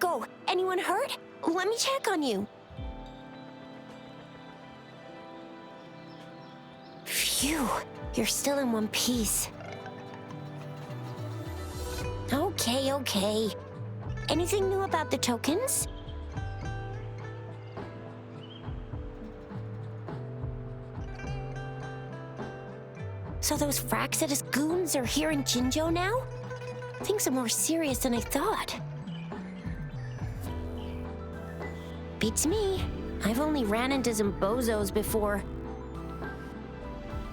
go. Anyone hurt? Let me check on you. Phew, you're still in one piece. Okay. Anything new about the tokens? So those Fraxidus goons are here in Jinzhou now? Things are more serious than I thought. Beats me. I've only ran into some bozos before.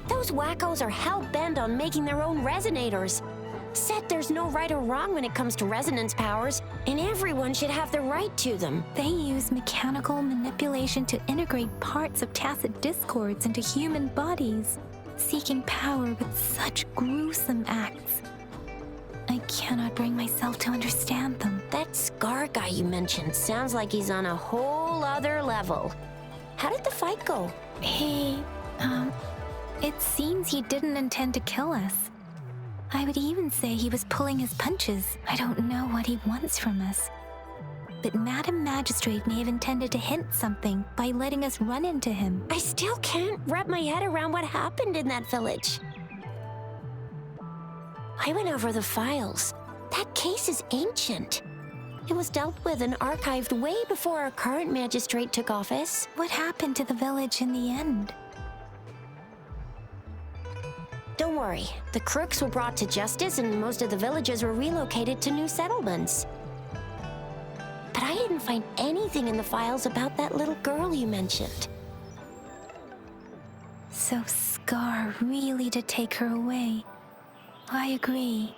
Those wackos are hell-bent on making their own resonators. Said there's no right or wrong when it comes to resonance powers, and everyone should have the right to them. They use mechanical manipulation to integrate parts of tacit discords into human bodies, seeking power with such gruesome acts. I cannot bring myself to understand them. That Scar guy you mentioned sounds like he's on a whole other level. How did the fight go? It seems he didn't intend to kill us. I would even say he was pulling his punches. I don't know what he wants from us. But Madam Magistrate may have intended to hint something by letting us run into him. I still can't wrap my head around what happened in that village. I went over the files. That case is ancient. It was dealt with and archived way before our current magistrate took office. What happened to the village in the end? Don't worry. The crooks were brought to justice and most of the villagers were relocated to new settlements. But I didn't find anything in the files about that little girl you mentioned. So Scar really did take her away. I agree.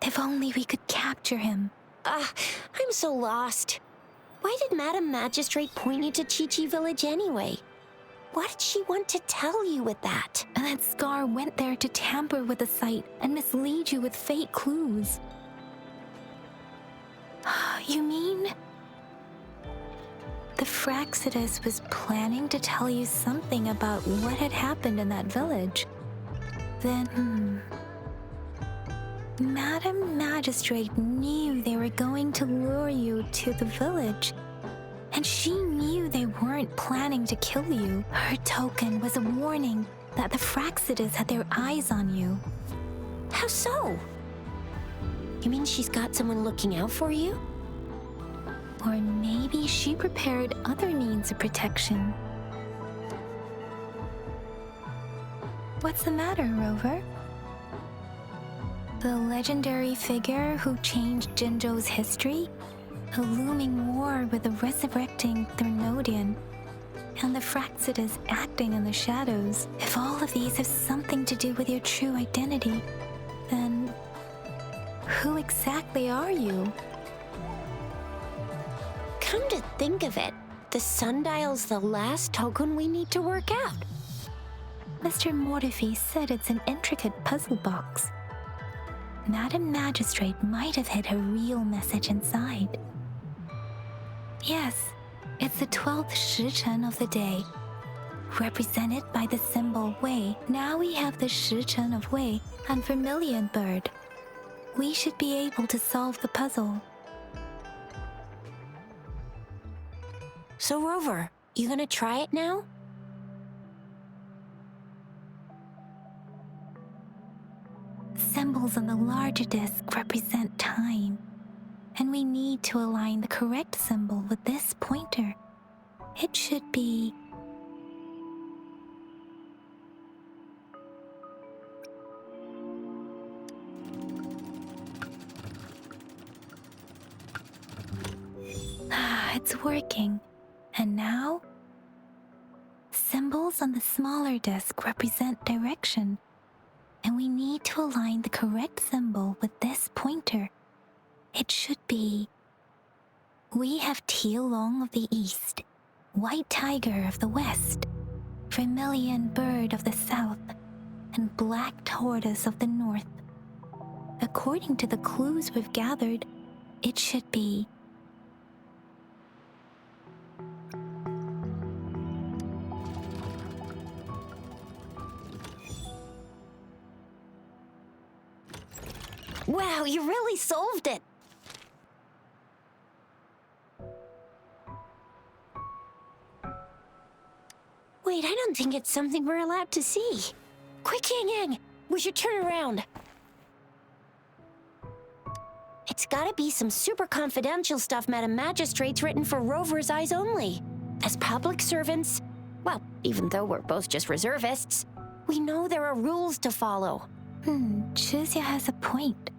If only we could capture him. I'm so lost. Why did Madam Magistrate point you to Chi-Chi Village anyway? What did she want to tell you with that? And that Scar went there to tamper with the site and mislead you with fake clues. You mean? The Fraxidus was planning to tell you something about what had happened in that village. Then, Madam Magistrate knew they were going to lure you to the village. And she knew they weren't planning to kill you. Her token was a warning that the Fraxidus had their eyes on you. How so? You mean she's got someone looking out for you? Or maybe she prepared other means of protection. What's the matter, Rover? The legendary figure who changed Jinzhou's history? A looming war with the resurrecting Thermodian, and the Fraxidus acting in the shadows. If all of these have something to do with your true identity, then who exactly are you? Come to think of it, the sundial's the last token we need to work out. Mr. Mortefi said it's an intricate puzzle box. Madam Magistrate might have hid a real message inside. Yes, it's the 12th Shichen of the day, represented by the symbol Wei. Now we have the Shichen of Wei and Vermilion Bird. We should be able to solve the puzzle. So Rover, you gonna try it now? Symbols on the larger disc represent time, and we need to align the correct symbol with this pointer. It should be... it's working. And now? Symbols on the smaller disc represent direction, and we need to align the correct symbol with this pointer. It should be... We have Houlong of the east, White Tiger of the west, Vermilion Bird of the south, and Black Tortoise of the north. According to the clues we've gathered, it should be... Wow, you really solved it! Wait, I don't think it's something we're allowed to see. Quick, Yang Yang! We should turn around. It's gotta be some super confidential stuff Madam Magistrate's written for Rover's eyes only. As public servants, well, even though we're both just reservists, we know there are rules to follow. Chuzia has a point.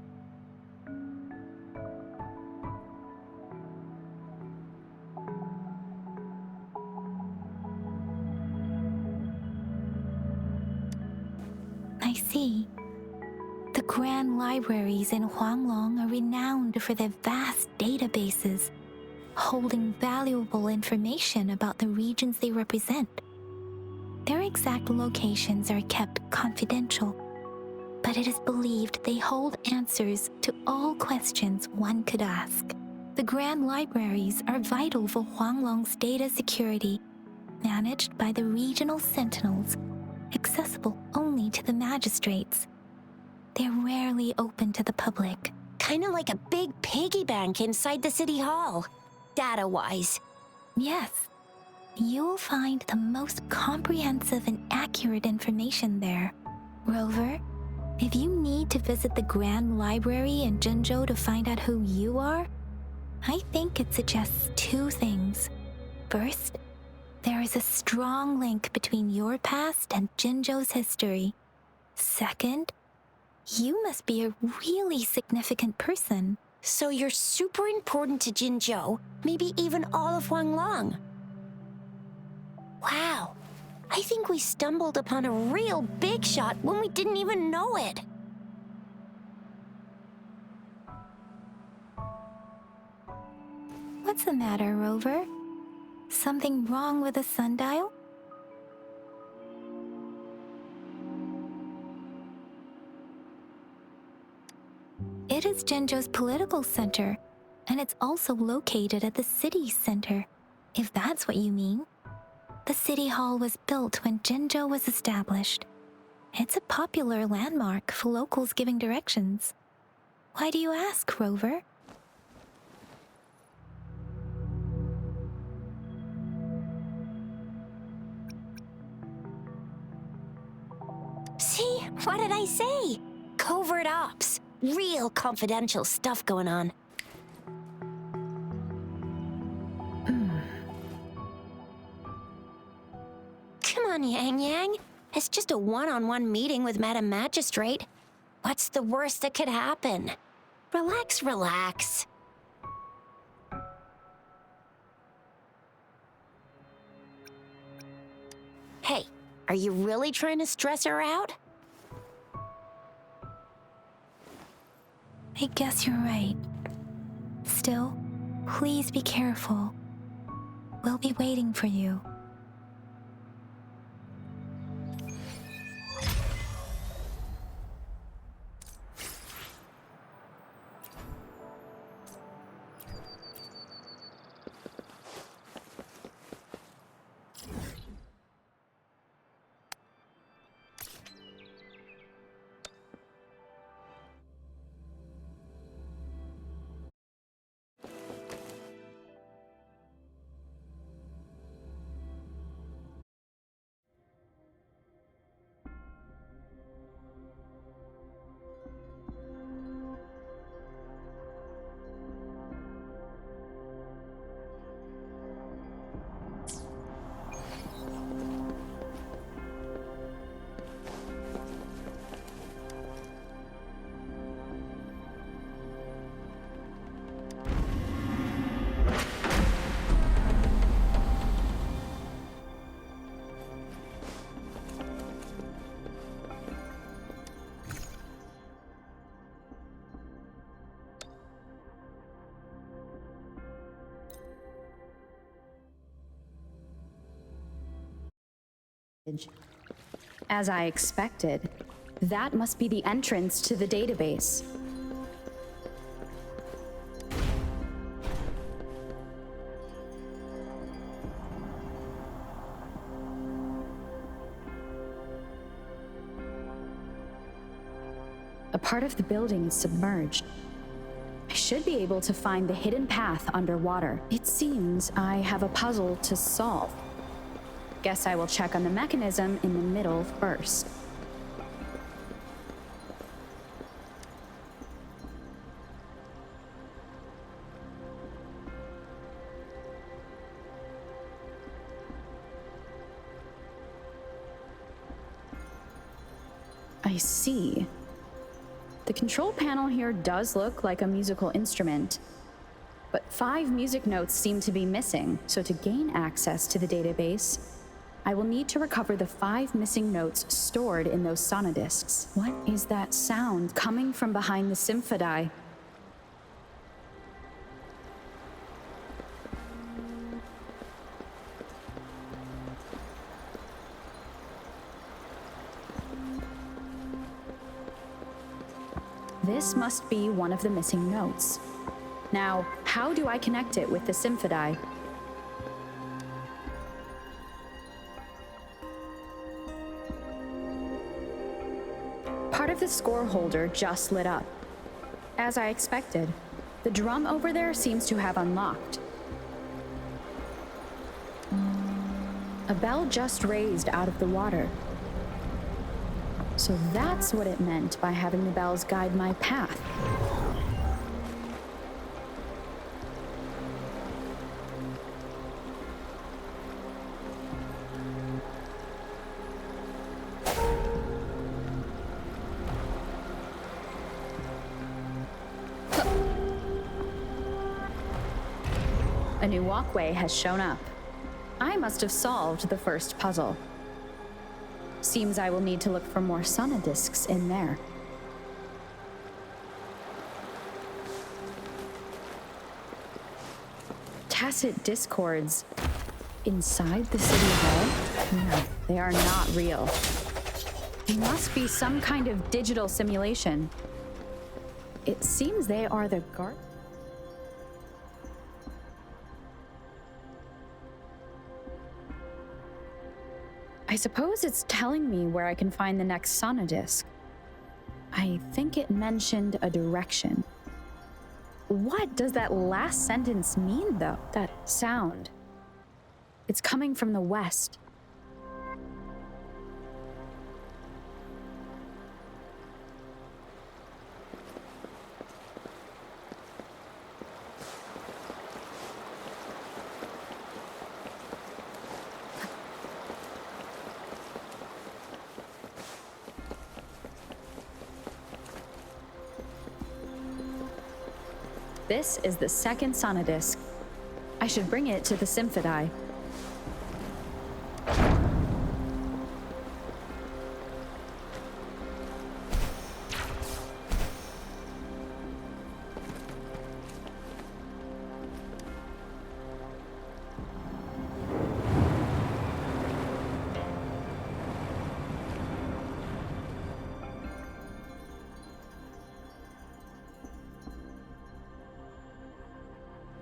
I see. The grand libraries in Houlong are renowned for their vast databases, holding valuable information about the regions they represent. Their exact locations are kept confidential, but it is believed they hold answers to all questions one could ask. The grand libraries are vital for Houlong's data security, managed by the regional sentinels, accessible only to the magistrates. They're rarely open to the public. Kinda like a big piggy bank inside the city hall, data-wise. Yes, you'll find the most comprehensive and accurate information there. Rover, if you need to visit the Grand Library in Jinzhou to find out who you are, I think it suggests two things. First, there is a strong link between your past and Jinzhou's history. Second, you must be a really significant person. So you're super important to Jinzhou, maybe even all of Houlong. Wow, I think we stumbled upon a real big shot when we didn't even know it. What's the matter, Rover? Something wrong with the sundial? It is Jinzhou's political center, and it's also located at the city center, if that's what you mean. The city hall was built when Jinzhou was established. It's a popular landmark for locals giving directions. Why do you ask, Rover? See? What did I say? Covert ops. Real confidential stuff going on. Come on, Yang Yang. It's just a one-on-one meeting with Madam Magistrate. What's the worst that could happen? Relax, relax. Hey, are you really trying to stress her out? I guess you're right. Still, please be careful. We'll be waiting for you. As I expected, that must be the entrance to the database. A part of the building is submerged. I should be able to find the hidden path underwater. It seems I have a puzzle to solve. Guess I will check on the mechanism in the middle first. I see. The control panel here does look like a musical instrument, but 5 music notes seem to be missing, so to gain access to the database, I will need to recover the 5 missing notes stored in those sonodiscs. What is that sound coming from behind the symphody? This must be one of the missing notes. Now, how do I connect it with the symphody? Part of the score holder just lit up. As I expected, the drum over there seems to have unlocked. A bell just raised out of the water. So that's what it meant by having the bells guide my path. A new walkway has shown up. I must have solved the first puzzle. Seems I will need to look for more sonodiscs in there. Tacit discords inside the city hall? No, they are not real. They must be some kind of digital simulation. It seems they are the guard. I suppose it's telling me where I can find the next sonodisc. I think it mentioned a direction. What does that last sentence mean, though? That sound. It's coming from the west. This is the second sonodisc. I should bring it to the symphody.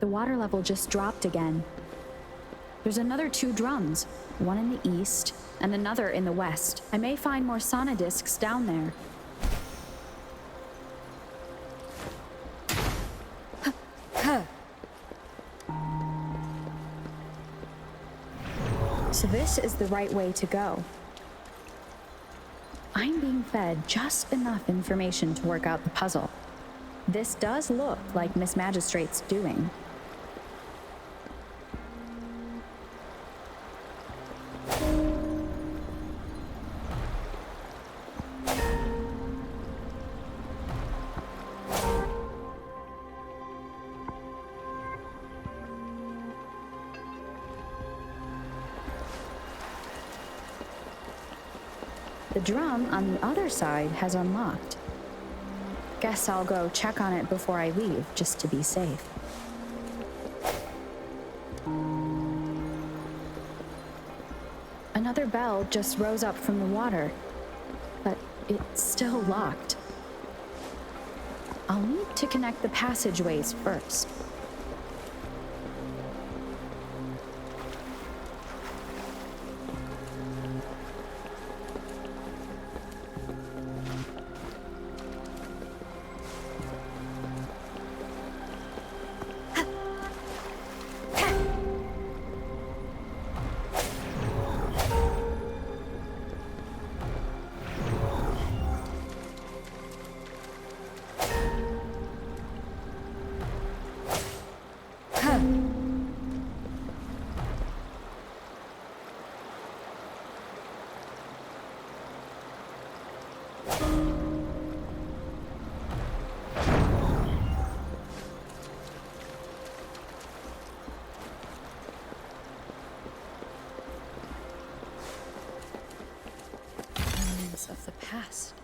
The water level just dropped again. There's another 2 drums, one in the east and another in the west. I may find more sonodiscs down there. So this is the right way to go. I'm being fed just enough information to work out the puzzle. This does look like Miss Magistrate's doing. The drum on the other side has unlocked. Guess I'll go check on it before I leave, just to be safe. Another bell just rose up from the water, but it's still locked. I'll need to connect the passageways first. echoes of the past.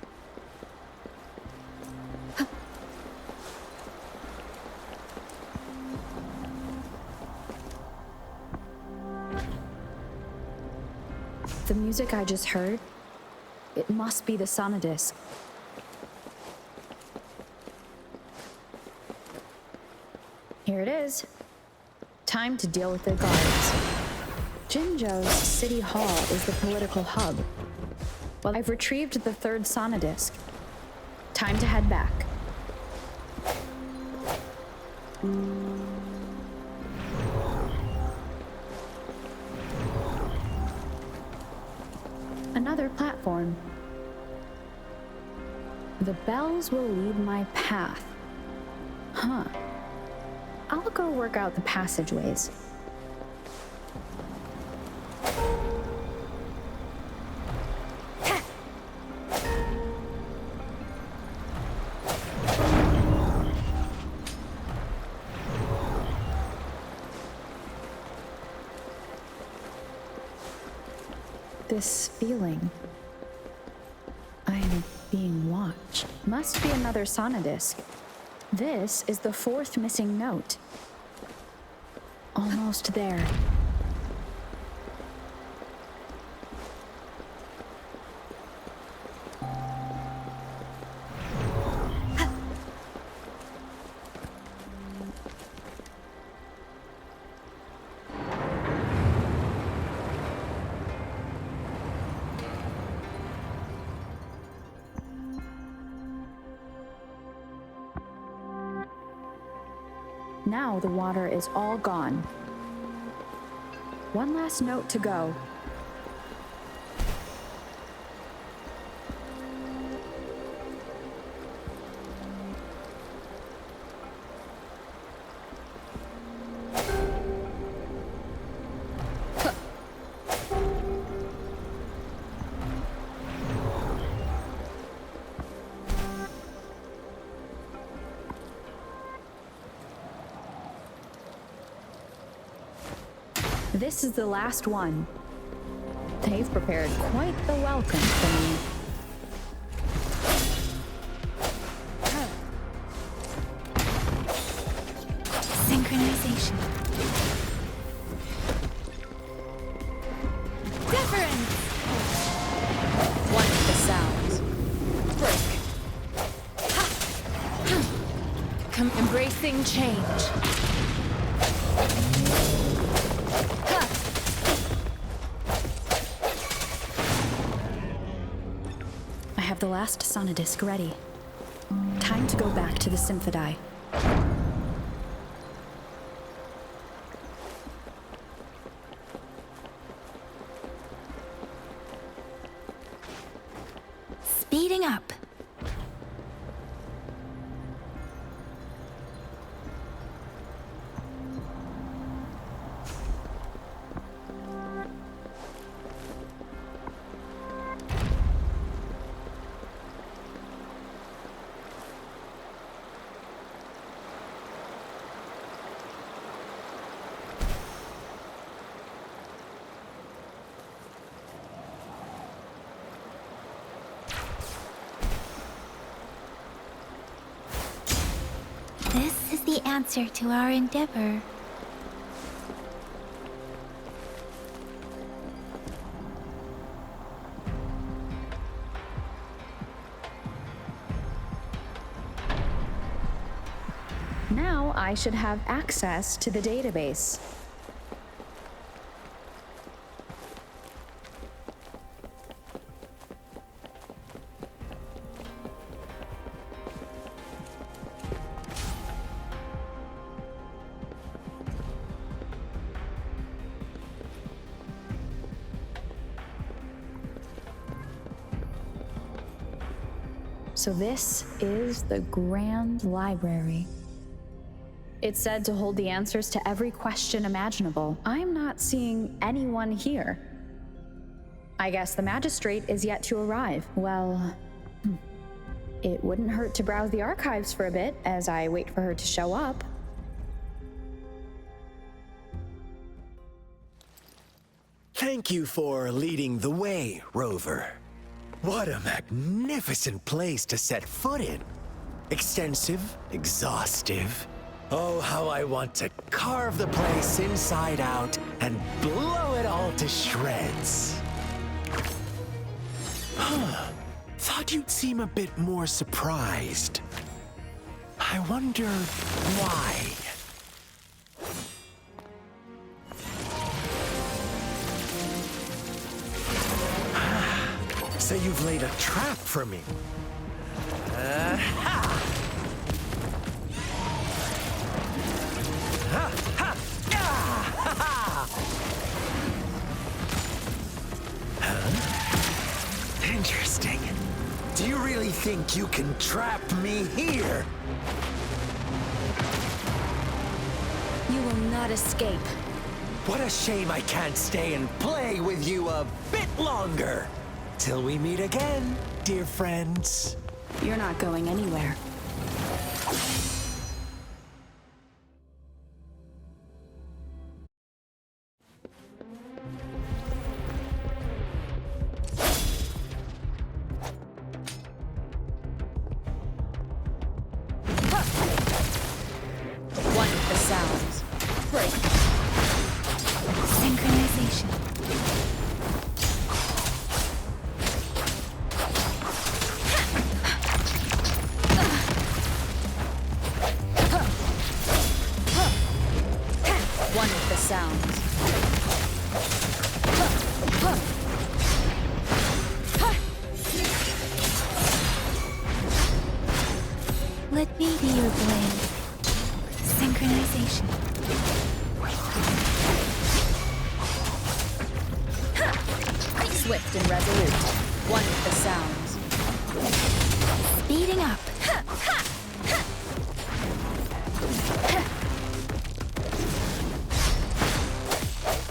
The music I just heard, it must be the sonodisc. Here it is. Time to deal with the guards. Jinzhou's city hall is the political hub. Well, I've retrieved the third sonodisc. Time to head back. Another platform. The bells will lead my path. Huh. I'll go work out the passageways. This feeling. I'm being watched. Must be another sonodisc. This is the fourth missing note. Almost there. Now the water is all gone. One last note to go. This is the last one. They've prepared quite the welcome for me. Synchronization. Difference! Watch the sounds. Break. Come embracing change. I have the last sonodisc ready. Time to go back to the Symphodi. Speeding up. This is the answer to our endeavor. Now I should have access to the database. So this is the Grand Library. It's said to hold the answers to every question imaginable. I'm not seeing anyone here. I guess the magistrate is yet to arrive. Well, it wouldn't hurt to browse the archives for a bit as I wait for her to show up. Thank you for leading the way, Rover. What a magnificent place to set foot in. Extensive, exhaustive. Oh, how I want to carve the place inside out and blow it all to shreds. Thought you'd seem a bit more surprised. I wonder why. So you've laid a trap for me. Interesting. Do you really think you can trap me here? You will not escape. What a shame I can't stay and play with you a bit longer. Till we meet again, dear friends. You're not going anywhere. One of the sounds. Break. Synchronization. One of the sounds. Let me be your blade. Synchronization. Swift and resolute. One of the sounds. Speeding up.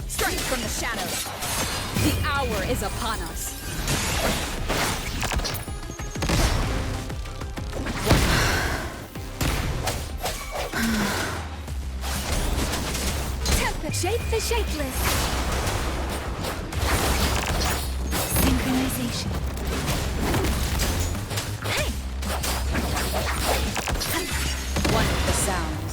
Strike from the shadows. The hour is upon us. Shape the shapeless. Synchronization. One of the sounds.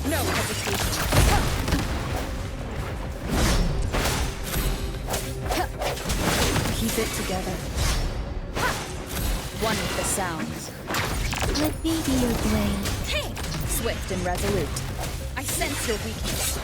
No hesitation. Keep it together. One of the sounds. Let me be your blade. Swift and resolute. I sense your weakness.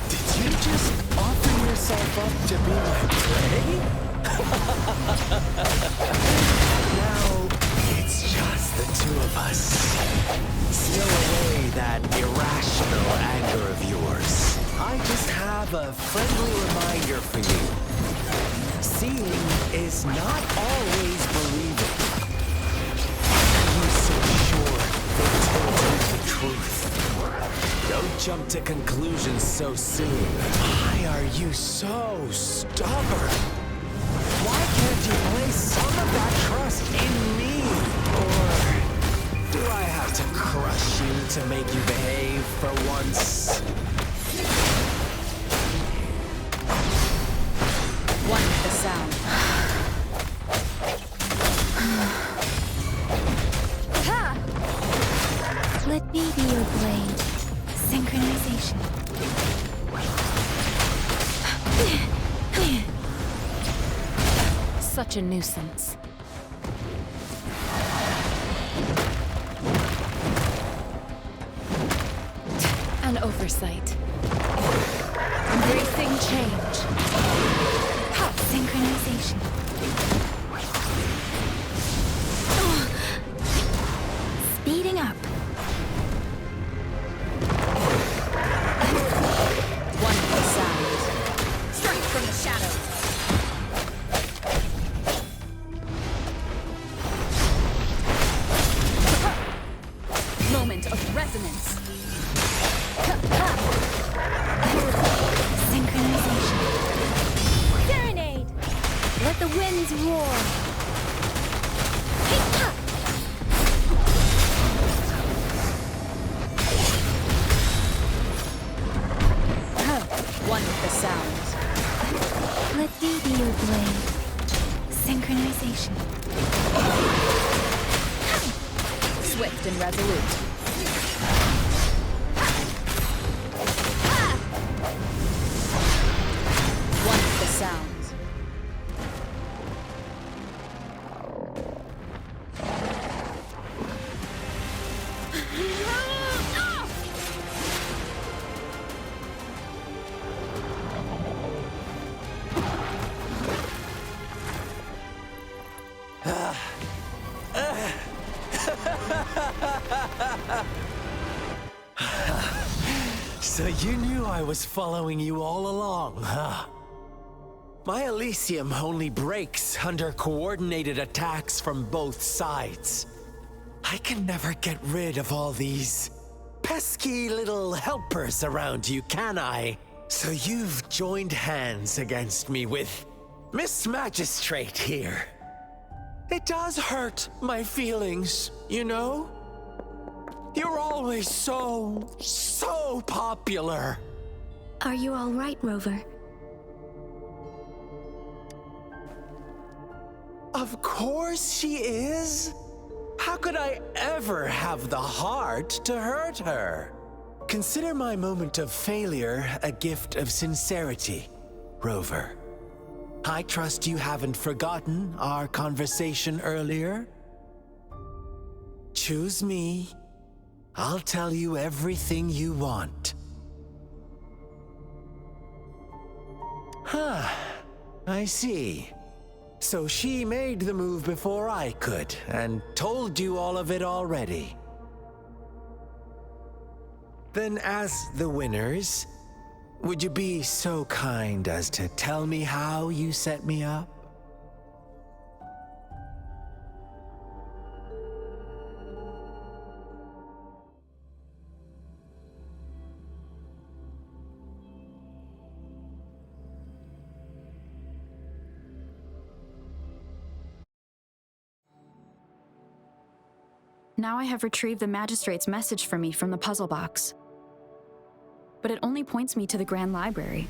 Did you just offer yourself up to be my prey? Now, it's just the two of us. Still away that irrational anger of yours. I just have a friendly reminder for you. Seeing is not always believing. Are you so sure they told you the truth? Don't jump to conclusions so soon. Why are you so stubborn? Why can't you place some of that trust in me? Or do I have to crush you to make you behave for once? One of the sounds. Let me be your blade. Synchronization. Such a nuisance. An oversight. Embracing change. Synchronization. Speeding up. One of the sounds. Strike from the shadows. Moment of resonance. Synchronization. Serenade! Let the winds roar! One with the sounds. Let thee be your blade. Synchronization. Swift and resolute. One with the sounds. So you knew I was following you all along, huh? My Elysium only breaks under coordinated attacks from both sides. I can never get rid of all these pesky little helpers around you, can I? So you've joined hands against me with Miss Magistrate here. It does hurt my feelings, you know? You're always so popular. Are you all right, Rover? Of course she is. How could I ever have the heart to hurt her? Consider my moment of failure a gift of sincerity, Rover. I trust you haven't forgotten our conversation earlier. Choose me. I'll tell you everything you want. Huh. I see. So she made the move before I could, and told you all of it already. Then as the winners, would you be so kind as to tell me how you set me up? Now I have retrieved the magistrate's message for me from the puzzle box. But it only points me to the Grand Library.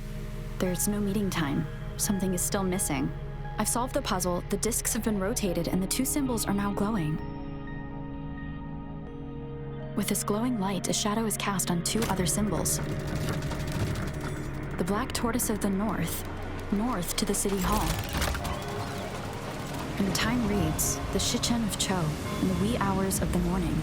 There's no meeting time. Something is still missing. I've solved the puzzle, the discs have been rotated, and the two symbols are now glowing. With this glowing light, a shadow is cast on two other symbols. The black tortoise of the north to the city hall. And the time reads, the Shichen of Cho, in the wee hours of the morning.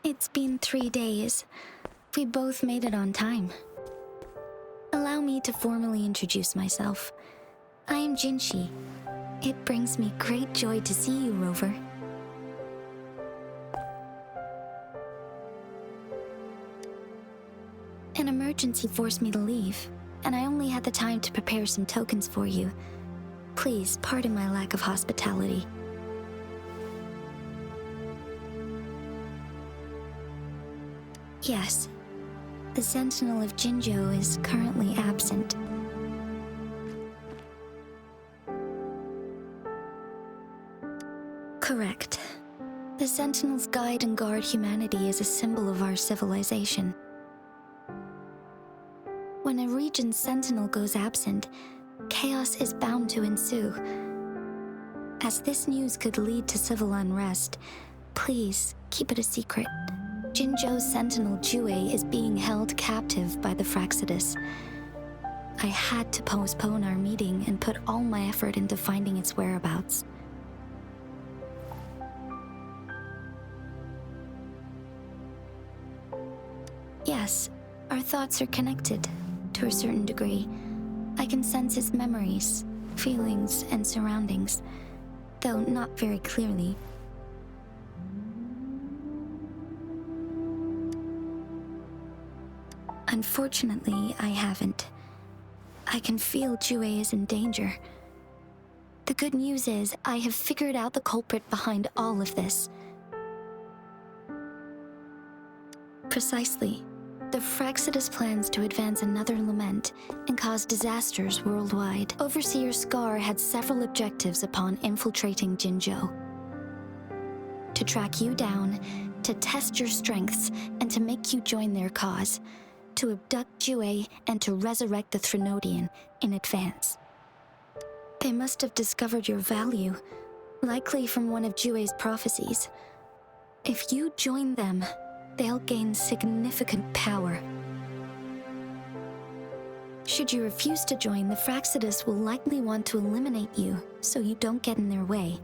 It's been 3 days. We both made it on time. Allow me to formally introduce myself. I am Jinshi. It brings me great joy to see you, Rover. An emergency forced me to leave, and I only had the time to prepare some tokens for you. Please pardon my lack of hospitality. Yes, the Sentinel of Jinzhou is currently absent. Correct. The Sentinels guide and guard humanity as a symbol of our civilization. When a region's Sentinel goes absent, chaos is bound to ensue. As this news could lead to civil unrest, please keep it a secret. Jinzhou's Sentinel Jue is being held captive by the Fraxidus. I had to postpone our meeting and put all my effort into finding its whereabouts. Yes, our thoughts are connected, to a certain degree. I can sense his memories, feelings, and surroundings, though not very clearly. Unfortunately, I haven't. I can feel Jue is in danger. The good news is, I have figured out the culprit behind all of this. Precisely. The Fraxidus plans to advance another Lament and cause disasters worldwide. Overseer Scar had several objectives upon infiltrating Jinzhou. To track you down, to test your strengths, and to make you join their cause. To abduct Jue and to resurrect the Threnodian in advance. They must have discovered your value, likely from one of Jue's prophecies. If you join them, they'll gain significant power. Should you refuse to join, the Fraxidus will likely want to eliminate you, so you don't get in their way.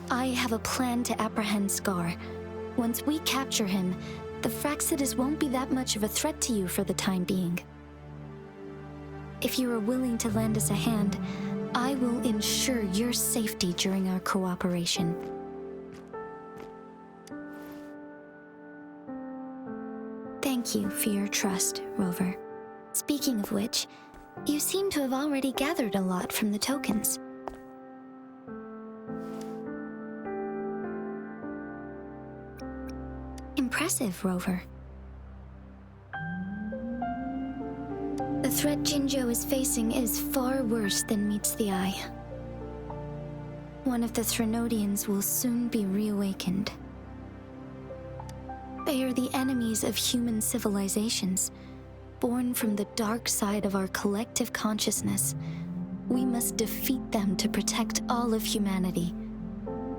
I have a plan to apprehend Scar. Once we capture him, the Fraxidus won't be that much of a threat to you for the time being. If you are willing to lend us a hand, I will ensure your safety during our cooperation. Thank you for your trust, Rover. Speaking of which, you seem to have already gathered a lot from the tokens. Impressive, Rover. The threat Jinzhou is facing is far worse than meets the eye. One of the Threnodians will soon be reawakened. They are the enemies of human civilizations, born from the dark side of our collective consciousness. We must defeat them to protect all of humanity.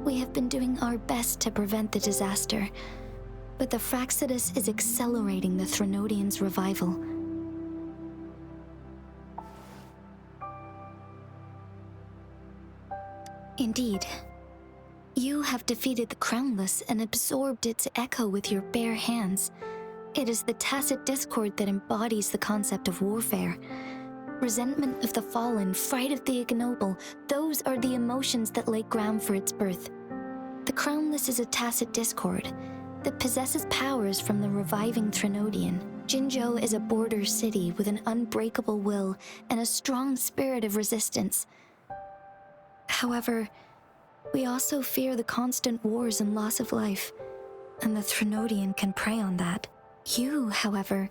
We have been doing our best to prevent the disaster, but the Fraxidus is accelerating the Threnodians' revival. Indeed. You have defeated the Crownless and absorbed its echo with your bare hands. It is the tacit discord that embodies the concept of warfare. Resentment of the fallen, fright of the ignoble, those are the emotions that lay ground for its birth. The Crownless is a tacit discord that possesses powers from the reviving Threnodian. Jinzhou is a border city with an unbreakable will and a strong spirit of resistance. However, we also fear the constant wars and loss of life, and the Threnodian can prey on that. You, however,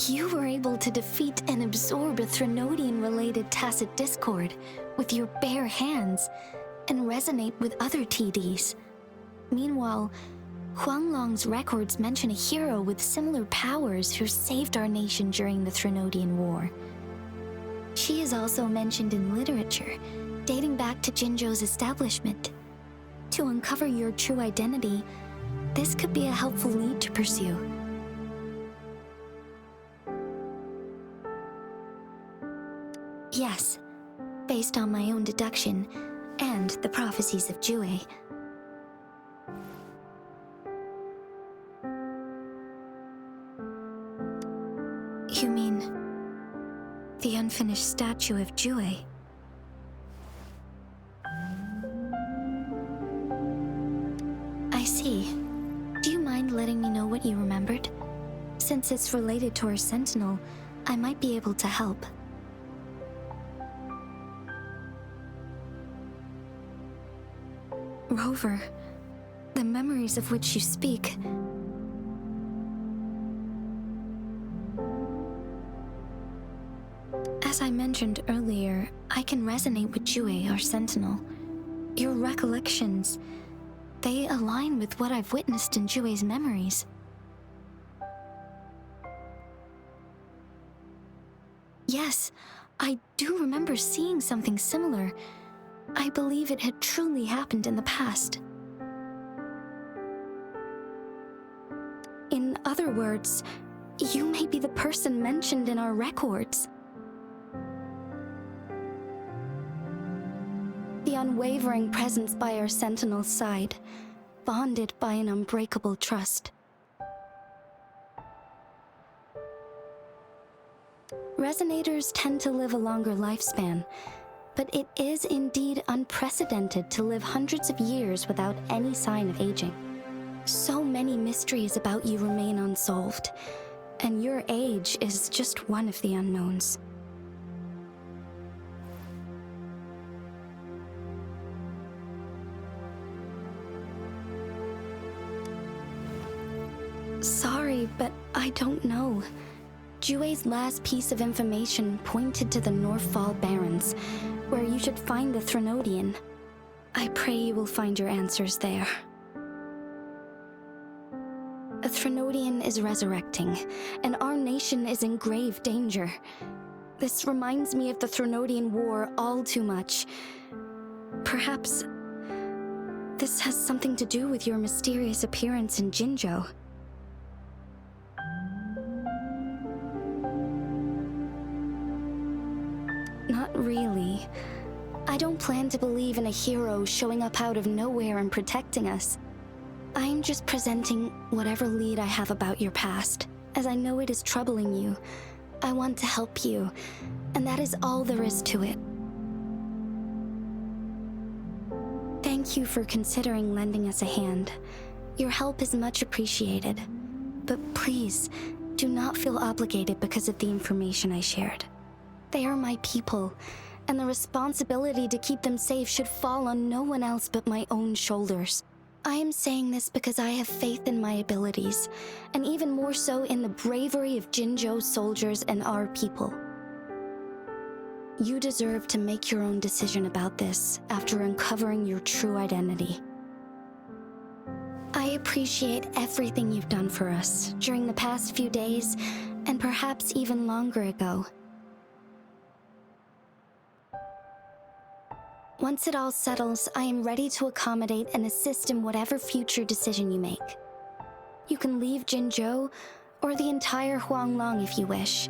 you were able to defeat and absorb a Threnodian-related tacit discord with your bare hands and resonate with other TDs. Meanwhile, Houlong's records mention a hero with similar powers who saved our nation during the Threnodian War. She is also mentioned in literature, dating back to Jinzhou's establishment. To uncover your true identity, this could be a helpful lead to pursue. Yes, based on my own deduction and the prophecies of Jue. You mean the unfinished statue of Jue? I see. Do you mind letting me know what you remembered? Since it's related to our Sentinel, I might be able to help. Rover, the memories of which you speak. As I mentioned earlier, I can resonate with Jue, our Sentinel. Your recollections, they align with what I've witnessed in Jue's memories. Yes, I do remember seeing something similar. I believe it had truly happened in the past. In other words, you may be the person mentioned in our records. The unwavering presence by our Sentinel's side, bonded by an unbreakable trust. Resonators tend to live a longer lifespan, but it is indeed unprecedented to live hundreds of years without any sign of aging. So many mysteries about you remain unsolved, and your age is just one of the unknowns. Sorry, but I don't know. Jue's last piece of information pointed to the Northfall Barrens, where you should find the Threnodian. I pray you will find your answers there. A Threnodian is resurrecting, and our nation is in grave danger. This reminds me of the Threnodian War all too much. Perhaps this has something to do with your mysterious appearance in Jinzhou. Not really. I don't plan to believe in a hero showing up out of nowhere and protecting us. I'm just presenting whatever lead I have about your past, as I know it is troubling you. I want to help you, and that is all there is to it. Thank you for considering lending us a hand. Your help is much appreciated. But please, do not feel obligated because of the information I shared. They are my people, and the responsibility to keep them safe should fall on no one else but my own shoulders. I am saying this because I have faith in my abilities, and even more so in the bravery of Jinzhou soldiers and our people. You deserve to make your own decision about this after uncovering your true identity. I appreciate everything you've done for us during the past few days, and perhaps even longer ago. Once it all settles, I am ready to accommodate and assist in whatever future decision you make. You can leave Jinzhou, or the entire Houlong if you wish.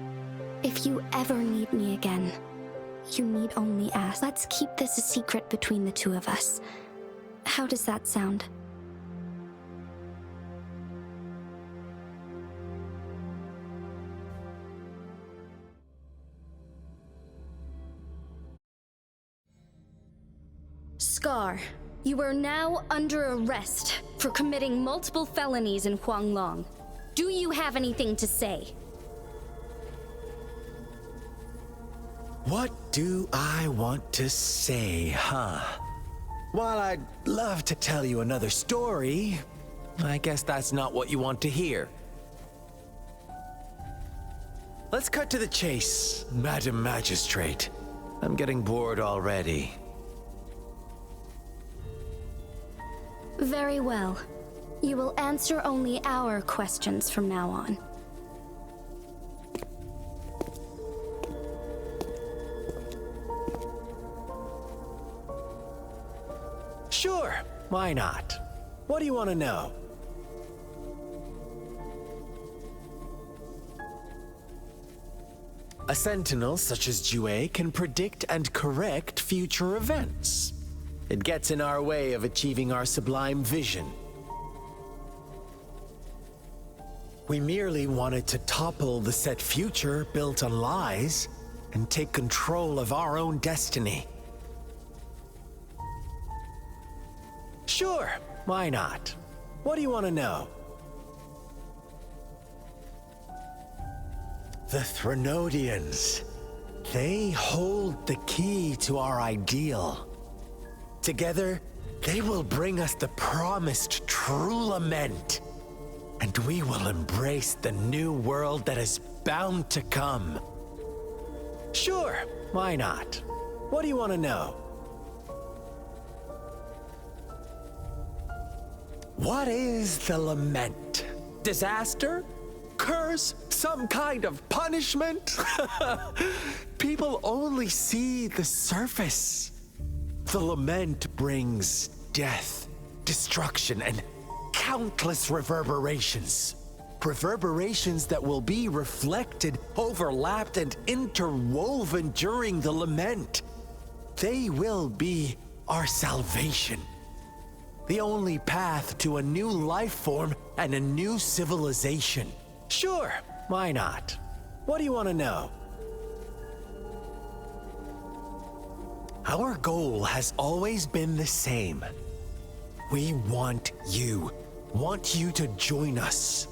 If you ever need me again, you need only ask. Let's keep this a secret between the two of us. How does that sound? Scar, you are now under arrest for committing multiple felonies in Houlong. Do you have anything to say? What do I want to say, huh? While I'd love to tell you another story, I guess that's not what you want to hear. Let's cut to the chase, Madam Magistrate. I'm getting bored already. Very well. You will answer only our questions from now on. Sure, why not? What do you want to know? A sentinel such as Jue can predict and correct future events. It gets in our way of achieving our sublime vision. We merely wanted to topple the set future built on lies and take control of our own destiny. Sure, why not? What do you want to know? The Threnodians. They hold the key to our ideal. Together, they will bring us the promised true Lament, and we will embrace the new world that is bound to come. Sure, why not? What do you want to know? What is the Lament? Disaster? Curse? Some kind of punishment? People only see the surface. The Lament brings death, destruction, and countless reverberations. Reverberations that will be reflected, overlapped, and interwoven during the Lament. They will be our salvation. The only path to a new life form and a new civilization. Sure, why not? What do you want to know? Our goal has always been the same. We want you to join us.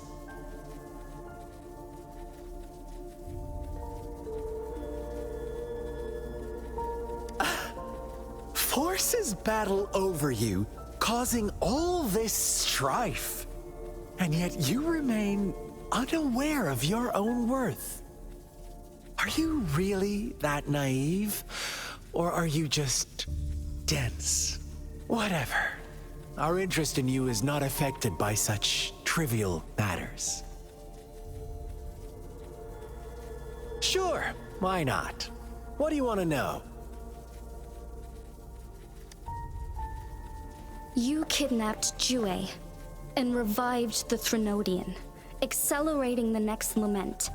Forces battle over you, causing all this strife. And yet you remain unaware of your own worth. Are you really that naive? Or are you just dense? Whatever. Our interest in you is not affected by such trivial matters. Sure, why not? What do you want to know? You kidnapped Jue and revived the Threnodian, accelerating the next Lament.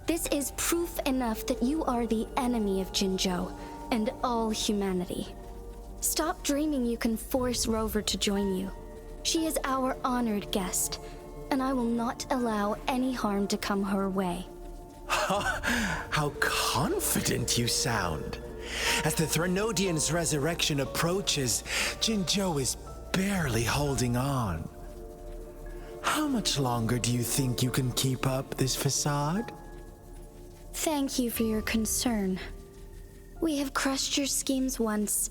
This is proof enough that you are the enemy of Jinzhou and all humanity. Stop dreaming you can force Rover to join you. She is our honored guest, and I will not allow any harm to come her way. How confident you sound. As the Threnodian's resurrection approaches, Jinzhou is barely holding on. How much longer do you think you can keep up this facade? Thank you for your concern. We have crushed your schemes once,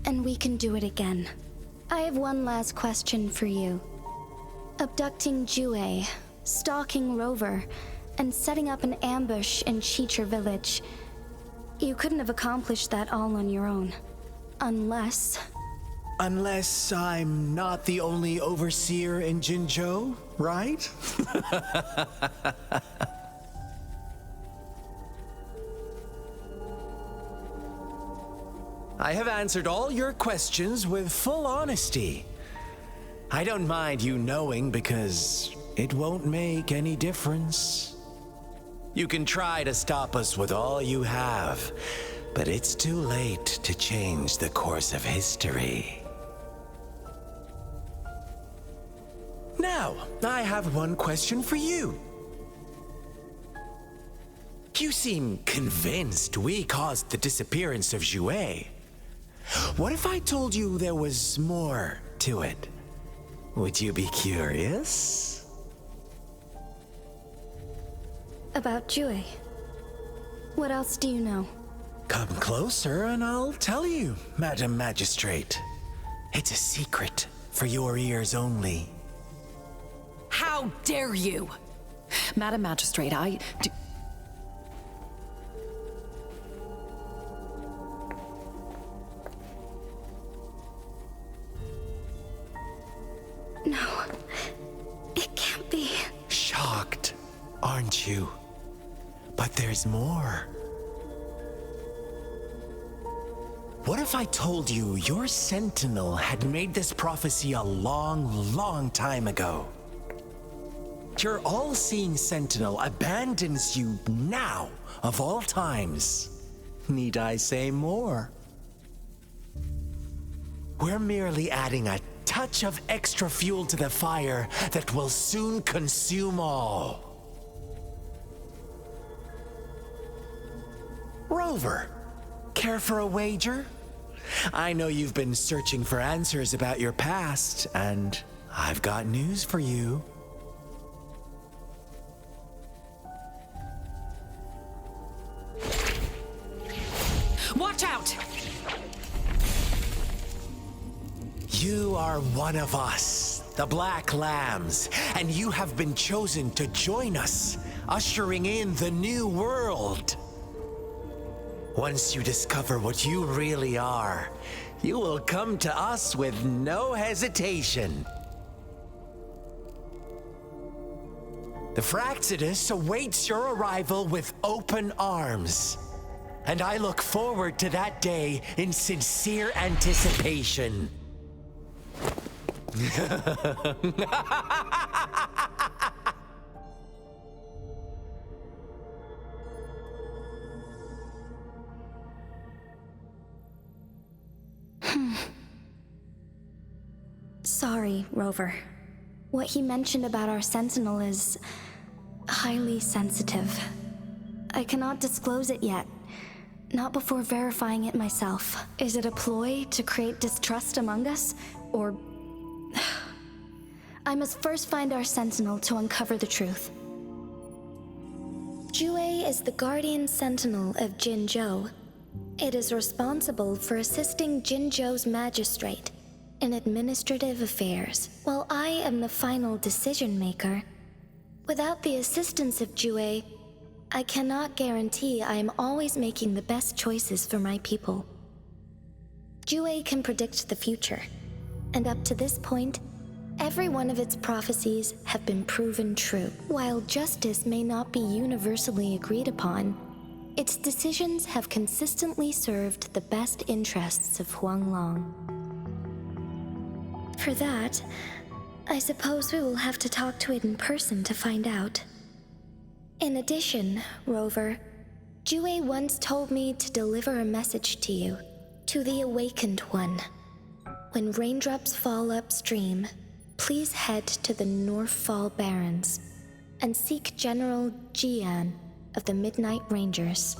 and we can do it again. I have one last question for you. Abducting Jue, stalking Rover, and setting up an ambush in Cheecher village. You couldn't have accomplished that all on your own. Unless I'm not the only overseer in Jinzhou, right? I have answered all your questions with full honesty. I don't mind you knowing because it won't make any difference. You can try to stop us with all you have, but it's too late to change the course of history. Now, I have one question for you. You seem convinced we caused the disappearance of Jue. What if I told you there was more to it? Would you be curious? about Jue. What else do you know? Come closer and I'll tell you, Madam Magistrate. It's a secret for your ears only. How dare you! Madam Magistrate, No, it can't be. Shocked, aren't you? But there's more. What if I told you your sentinel had made this prophecy a long, long time ago? Your all-seeing sentinel abandons you now, of all times. Need I say more? We're merely adding a touch of extra fuel to the fire that will soon consume all. Rover, care for a wager? I know you've been searching for answers about your past, and I've got news for you. watch out! You are one of us, the Black Lambs, and you have been chosen to join us, ushering in the new world. Once you discover what you really are, you will come to us with no hesitation. The Fraxidus awaits your arrival with open arms, and I look forward to that day in sincere anticipation. Sorry, Rover. What he mentioned about our sentinel is highly sensitive. I cannot disclose it yet. Not before verifying it myself. Is it a ploy to create distrust among us? Or... I must first find our sentinel to uncover the truth. Jue is the guardian sentinel of Jinzhou. It is responsible for assisting Jinzhou's magistrate in administrative affairs, while I am the final decision maker. Without the assistance of Jue, I cannot guarantee I am always making the best choices for my people. Jue can predict the future, and up to this point, every one of its prophecies have been proven true. While justice may not be universally agreed upon, its decisions have consistently served the best interests of Houlong. For that, I suppose we will have to talk to it in person to find out. In addition, Rover, Jue once told me to deliver a message to you, to the Awakened One. When raindrops fall upstream, please head to the Northfall Barrens and seek General Jian of the Midnight Rangers.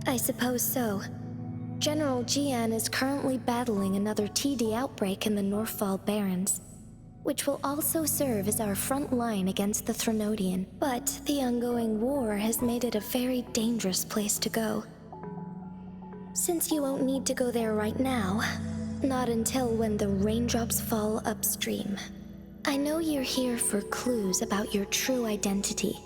I suppose so. General Jian is currently battling another TD outbreak in the Northfall Barrens, which will also serve as our front line against the Threnodian. But the ongoing war has made it a very dangerous place to go. Since you won't need to go there right now, not until when the raindrops fall upstream. I know you're here for clues about your true identity.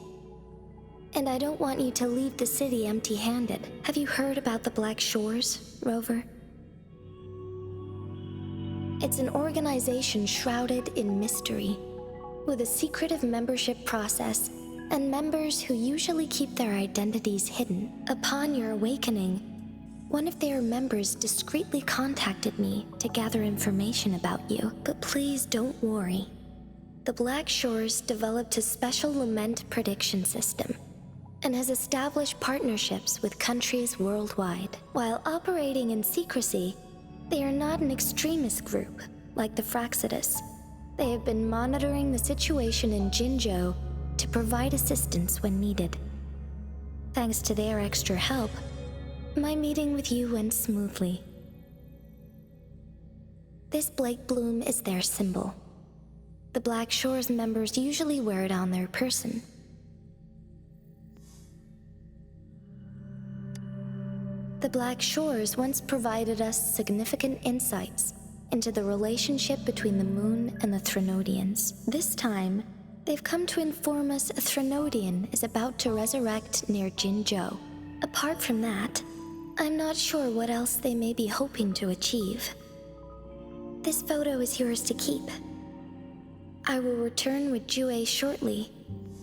And I don't want you to leave the city empty-handed. Have you heard about the Black Shores, Rover? It's an organization shrouded in mystery, with a secretive membership process and members who usually keep their identities hidden. Upon your awakening, one of their members discreetly contacted me to gather information about you. But please don't worry. The Black Shores developed a special Lament prediction system and has established partnerships with countries worldwide. While operating in secrecy, they are not an extremist group like the Fraxidus. They have been monitoring the situation in Jinzhou to provide assistance when needed. Thanks to their extra help, my meeting with you went smoothly. This Blake Bloom is their symbol. The Black Shores members usually wear it on their person. The Black Shores once provided us significant insights into the relationship between the moon and the Threnodians. This time, they've come to inform us a Threnodian is about to resurrect near Jinzhou. Apart from that, I'm not sure what else they may be hoping to achieve. This photo is yours to keep. I will return with Jue shortly,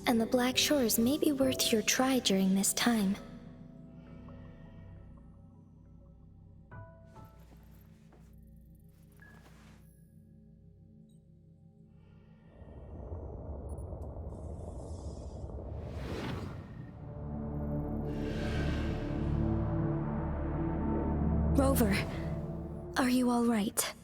and the Black Shores may be worth your try during this time. Rover, are you all right?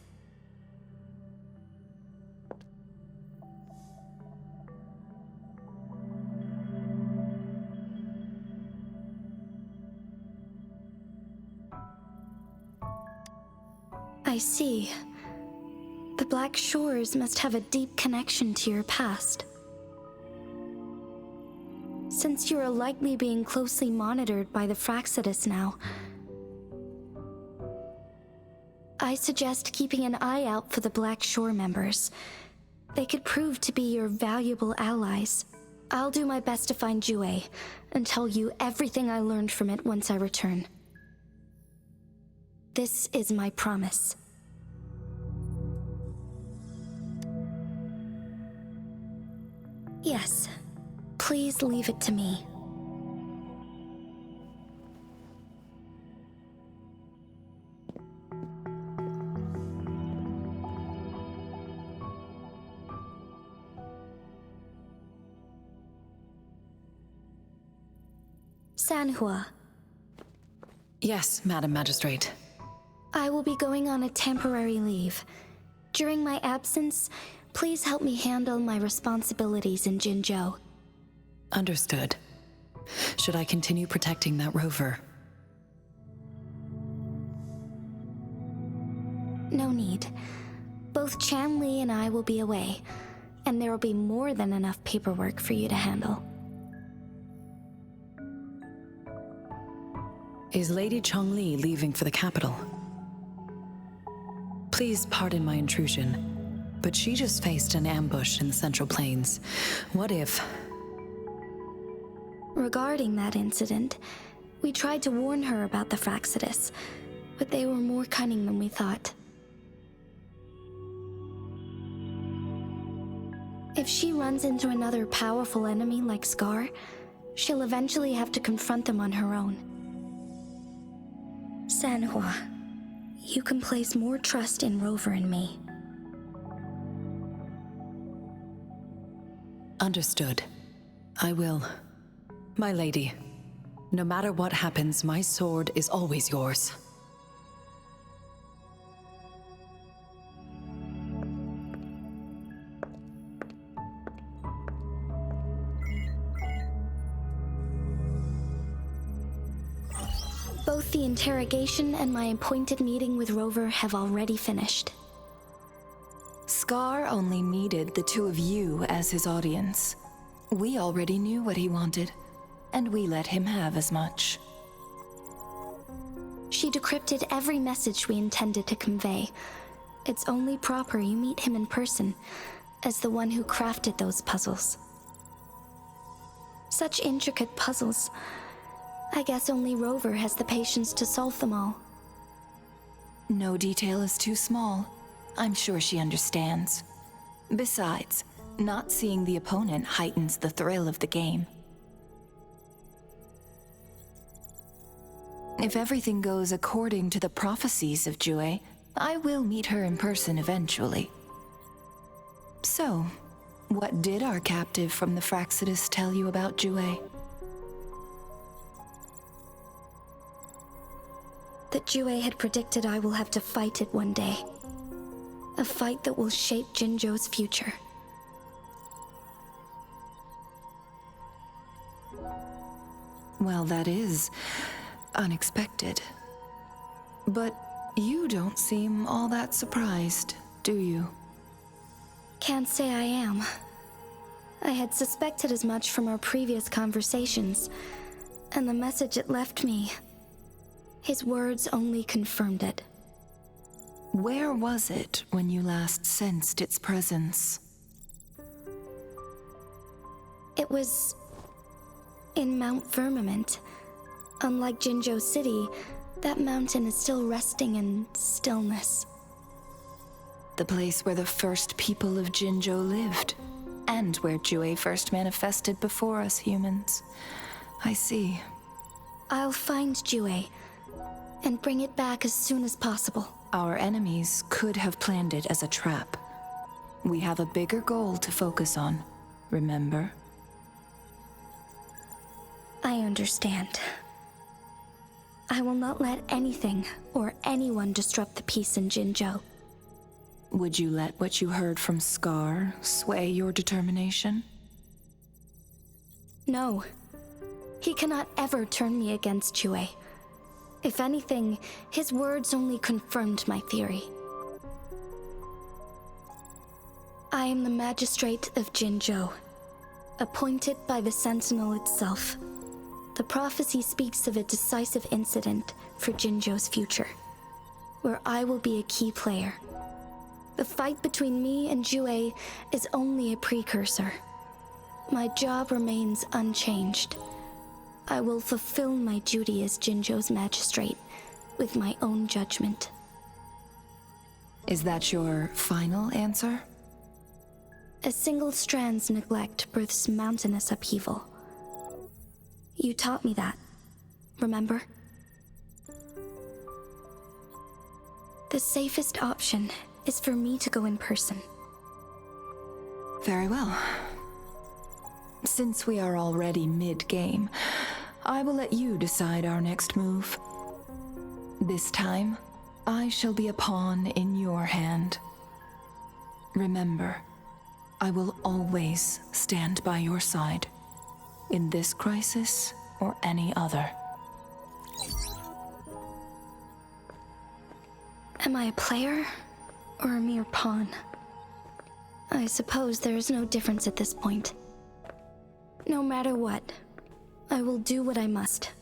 I see. The Black Shores must have a deep connection to your past. Since you are likely being closely monitored by the Fraxidus now, I suggest keeping an eye out for the Black Shore members. They could prove to be your valuable allies. I'll do my best to find Jue and tell you everything I learned from it once I return. This is my promise. Yes, please leave it to me. Sanhua. Yes, Madam Magistrate. I will be going on a temporary leave. During my absence, please help me handle my responsibilities in Jinzhou. Understood. Should I continue protecting that rover? No need. Both Chan Li and I will be away, and there will be more than enough paperwork for you to handle. Is Lady Chongli leaving for the capital? Please pardon my intrusion, but she just faced an ambush in the Central Plains. What if... Regarding that incident, we tried to warn her about the Fraxidus, but they were more cunning than we thought. If she runs into another powerful enemy like Scar, she'll eventually have to confront them on her own. Sanhua, you can place more trust in Rover and me. Understood. I will. My lady, no matter what happens, my sword is always yours. Both the interrogation and my appointed meeting with Rover have already finished. Scar only needed the two of you as his audience. We already knew what he wanted, and we let him have as much. She decrypted every message we intended to convey. It's only proper you meet him in person, as the one who crafted those puzzles. Such intricate puzzles. I guess only Rover has the patience to solve them all. No detail is too small. I'm sure she understands. Besides, not seeing the opponent heightens the thrill of the game. If everything goes according to the prophecies of Jue, I will meet her in person eventually. So, what did our captive from the Fraxidus tell you about Jue? That Jue had predicted I will have to fight it one day. A fight that will shape Jinzhou's future. Well, that is unexpected. But you don't seem all that surprised, do you? Can't say I am. I had suspected as much from our previous conversations, and the message it left me, his words only confirmed it. Where was it when you last sensed its presence? It was in Mount Firmament. Unlike Jinzhou City, that mountain is still resting in stillness. The place where the first people of Jinzhou lived, and where Jue first manifested before us humans. I see. I'll find Jue and bring it back as soon as possible. Our enemies could have planned it as a trap. We have a bigger goal to focus on, remember? I understand. I will not let anything or anyone disrupt the peace in Jinzhou. Would you let what you heard from Scar sway your determination? No. He cannot ever turn me against Jue. If anything, his words only confirmed my theory. I am the magistrate of Jinzhou, appointed by the Sentinel itself. The prophecy speaks of a decisive incident for Jinzhou's future, where I will be a key player. The fight between me and Jue is only a precursor. My job remains unchanged. I will fulfill my duty as Jinzhou's magistrate with my own judgment. Is that your final answer? A single strand's neglect births mountainous upheaval. You taught me that, remember? The safest option is for me to go in person. Very well. Since we are already mid-game, I will let you decide our next move. This time, I shall be a pawn in your hand. Remember, I will always stand by your side, in this crisis or any other. Am I a player or a mere pawn? I suppose there is no difference at this point. No matter what, I will do what I must.